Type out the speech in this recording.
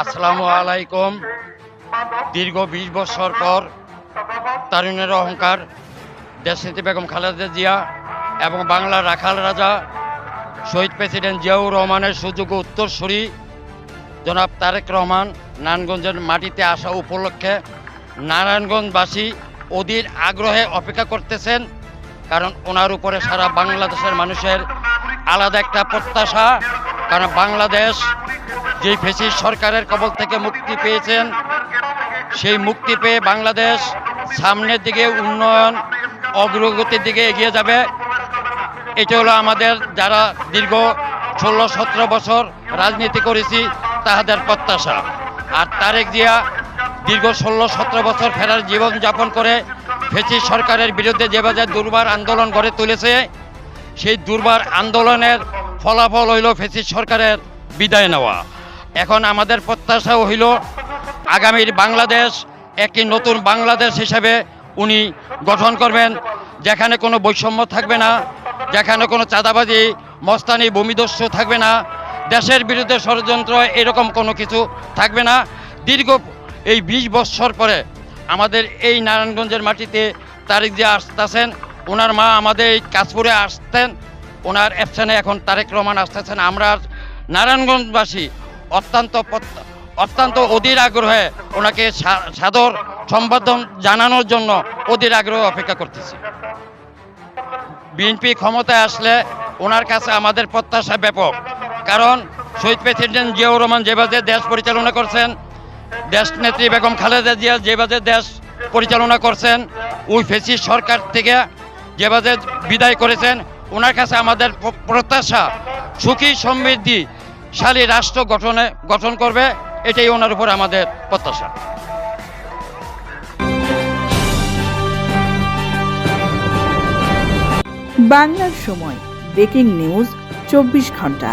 আসসালামু আলাইকুম। দীর্ঘ ২০ বছর পর তারুণ্যের অহংকার দেশনেত্রী বেগম খালেদা জিয়া এবং বাংলার রাখাল রাজা শহীদ প্রেসিডেন্ট জিয়াউর রহমানের সুযোগ্য উত্তরসূরি জনাব তারেক রহমান নারায়ণগঞ্জের মাটিতে আসা উপলক্ষে নারায়ণগঞ্জবাসী অধীর আগ্রহে অপেক্ষা করতেছেন, কারণ ওনার উপরে সারা বাংলাদেশের মানুষের আলাদা একটা প্রত্যাশা। কারণ বাংলাদেশ যে ফ্যাসিস্ট সরকারের কবল থেকে মুক্তি পেয়েছেন, সেই মুক্তি পেয়ে বাংলাদেশ সামনের দিকে উন্নয়ন অগ্রগতির দিকে এগিয়ে যাবে। এটা হলো আমাদের যারা দীর্ঘ ১৬-১৭ বছর রাজনীতি করেছি তাহাদের প্রত্যাশা। আর তারেক জিয়া দীর্ঘ ১৬-১৭ বছর ফেরার জীবনযাপন করে ফ্যাসিস্ট সরকারের বিরুদ্ধে যেভাবে দুর্বার আন্দোলন গড়ে তুলেছে, সেই দুর্বার আন্দোলনের ফলাফল হইল ফ্যাসিস্ট সরকারের বিদায় নেওয়া। এখন আমাদের প্রত্যাশাও হইল আগামীর বাংলাদেশ একটি নতুন বাংলাদেশ হিসেবে উনি গঠন করবেন, যেখানে কোনো বৈষম্য থাকবে না, যেখানে কোনো চাঁদাবাজি মস্তানি ভূমিদস্যু থাকবে না, দেশের বিরুদ্ধে ষড়যন্ত্র এরকম কোনো কিছু থাকবে না। দীর্ঘ এই ২০ বছর পরে আমাদের এই নারায়ণগঞ্জের মাটিতে তারেক জিয়া আসতেছেন। ওনার মা আমাদের এই কাশপুরে আসতেন, ওনার অ্যাবসেন্টে এখন তারেক রহমান আসতেছেন। আমরা নারায়ণগঞ্জবাসী অত্যন্ত অধীর আগ্রহে ওনাকে সাদর সম্বোধন জানানোর জন্য অধীর আগ্রহে অপেক্ষা করতেছি। বিএনপি ক্ষমতায় আসলে ওনার কাছে আমাদের প্রত্যাশা ব্যাপক, কারণ শহীদ প্রেসিডেন্ট জিয়াউর রহমান যেভাবে দেশ পরিচালনা করছেন, দেশনেত্রী বেগম খালেদা জিয়া যেভাবে দেশ পরিচালনা করছেন, ওই ফ্যাসিস্ট সরকার থেকে যেভাবে বিদায় করেছেন, ওনার কাছে আমাদের প্রত্যাশা সুখী সমৃদ্ধিশালী রাষ্ট্র গঠন করবে। এটাই ওনার উপর আমাদের প্রত্যাশা। বাংলার সময় ব্রেকিং নিউজ ২৪ ঘন্টা।